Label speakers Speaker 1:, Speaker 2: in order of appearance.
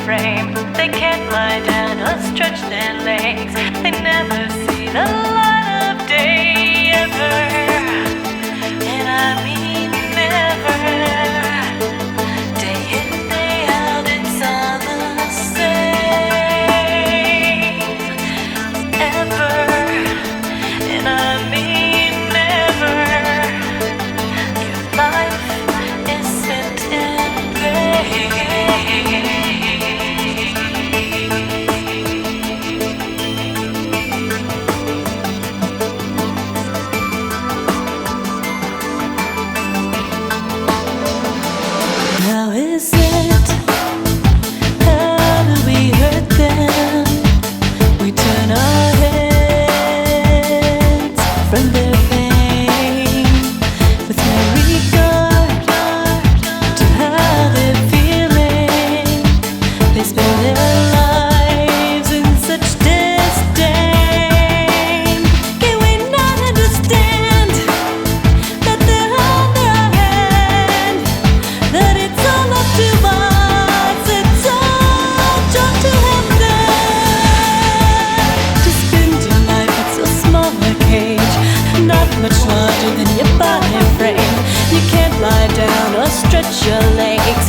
Speaker 1: frame. They can't lie down or stretch their legs. They never see the light of day ever. And I mean never. Day in, day out, it's all the same. Ever. And I mean never. Your life is sent in vain. How is it? How do we hurt them? We turn our heads from their fame with no regard to how they're feeling. They spend their lives in such disdain. Can we not understand that they're on their hand? That it's all up to us, it's all just to help them. To spend your life in so small a cage, not much larger than your body frame. You can't lie down or stretch your legs.